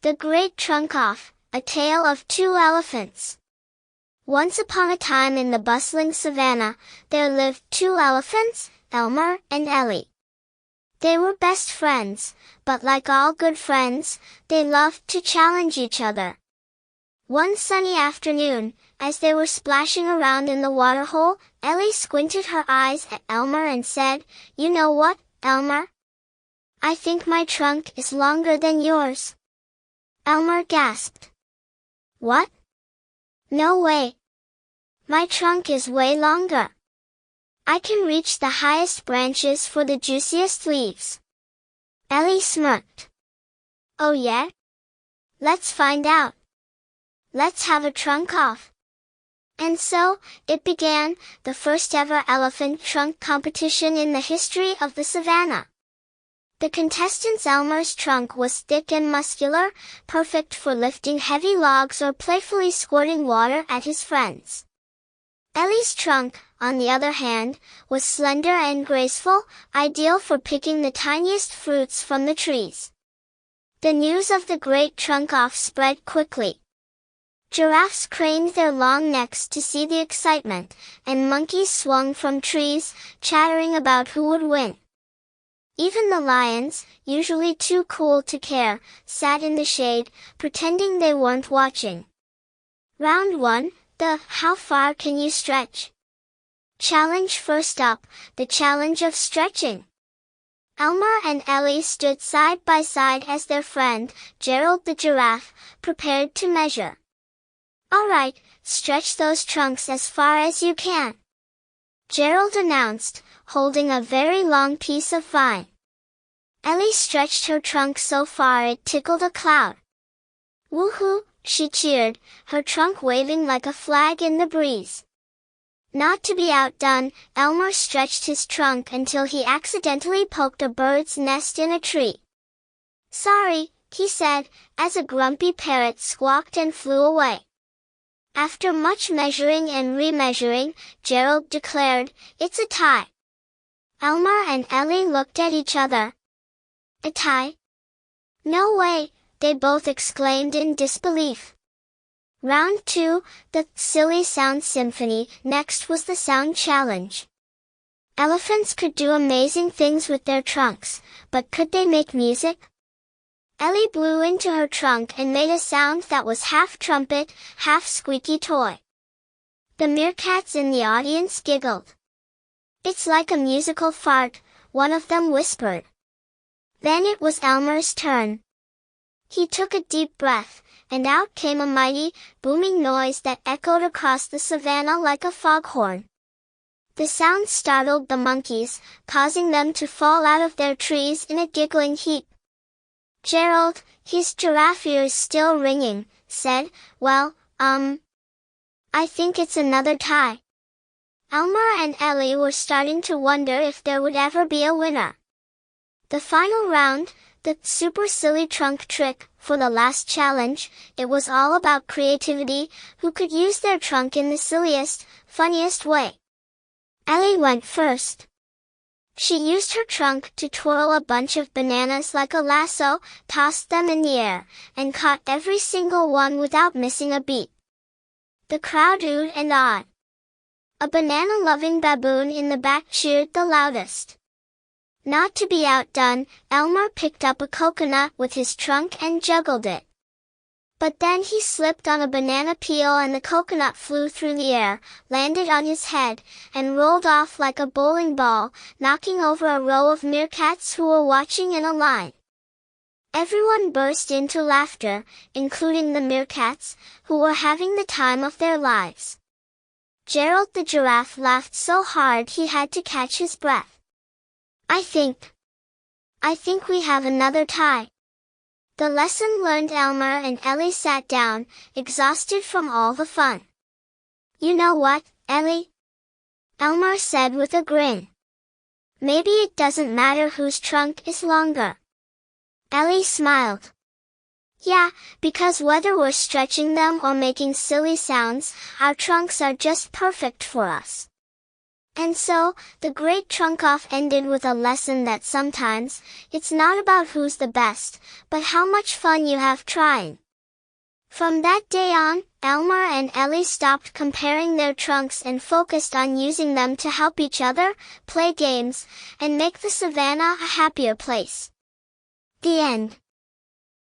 The Great Trunk-Off, A Tale of Two Elephants. Once upon a time in the bustling savannah, there lived two elephants, Elmer and Ellie. They were best friends, but like all good friends, they loved to challenge each other. One sunny afternoon, as they were splashing around in the waterhole, Ellie squinted her eyes at Elmer and said, "You know what, Elmer? I think my trunk is longer than yours." Elmer gasped. "What? No way. My trunk is way longer. I can reach the highest branches for the juiciest leaves." Ellie smirked. "Oh yeah? Let's find out. Let's have a trunk-off." And so, it began, the first ever elephant trunk competition in the history of the savannah. The contestant's Elmer's trunk was thick and muscular, perfect for lifting heavy logs or playfully squirting water at his friends. Ellie's trunk, on the other hand, was slender and graceful, ideal for picking the tiniest fruits from the trees. The news of the great trunk-off spread quickly. Giraffes craned their long necks to see the excitement, and monkeys swung from trees, chattering about who would win. Even the lions, usually too cool to care, sat in the shade, pretending they weren't watching. Round 1, the "How far can you stretch?" challenge. First up, the challenge of stretching. Elmer and Ellie stood side by side as their friend, Gerald the giraffe, prepared to measure. "All right, stretch those trunks as far as you can," Gerald announced, holding a very long piece of vine. Ellie stretched her trunk so far it tickled a cloud. "Woohoo!" she cheered, her trunk waving like a flag in the breeze. Not to be outdone, Elmer stretched his trunk until he accidentally poked a bird's nest in a tree. "Sorry," he said, as a grumpy parrot squawked and flew away. After much measuring and remeasuring, Gerald declared, "It's a tie." Elmer and Ellie looked at each other. "A tie? No way," they both exclaimed in disbelief. Round 2, the Silly Sound Symphony. Next was the sound challenge. Elephants could do amazing things with their trunks, but could they make music? Ellie blew into her trunk and made a sound that was half trumpet, half squeaky toy. The meerkats in the audience giggled. "It's like a musical fart," one of them whispered. Then it was Elmer's turn. He took a deep breath, and out came a mighty, booming noise that echoed across the savannah like a foghorn. The sound startled the monkeys, causing them to fall out of their trees in a giggling heap. Gerald, his giraffe ears still ringing, said, "Well, I think it's another tie." Elmer and Ellie were starting to wonder if there would ever be a winner. The final round, the super silly trunk trick, for the last challenge, it was all about creativity, who could use their trunk in the silliest, funniest way. Ellie went first. She used her trunk to twirl a bunch of bananas like a lasso, tossed them in the air, and caught every single one without missing a beat. The crowd oohed and awed. A banana-loving baboon in the back cheered the loudest. Not to be outdone, Elmer picked up a coconut with his trunk and juggled it. But then he slipped on a banana peel and the coconut flew through the air, landed on his head, and rolled off like a bowling ball, knocking over a row of meerkats who were watching in a line. Everyone burst into laughter, including the meerkats, who were having the time of their lives. Gerald the giraffe laughed so hard he had to catch his breath. I think we have another tie." The lesson learned. Elmer and Ellie sat down, exhausted from all the fun. "You know what, Ellie?" Elmer said with a grin. "Maybe it doesn't matter whose trunk is longer." Ellie smiled. "Yeah, because whether we're stretching them or making silly sounds, our trunks are just perfect for us." And so, the great trunk-off ended with a lesson that sometimes, it's not about who's the best, but how much fun you have trying. From that day on, Elmer and Ellie stopped comparing their trunks and focused on using them to help each other, play games, and make the savannah a happier place. The end.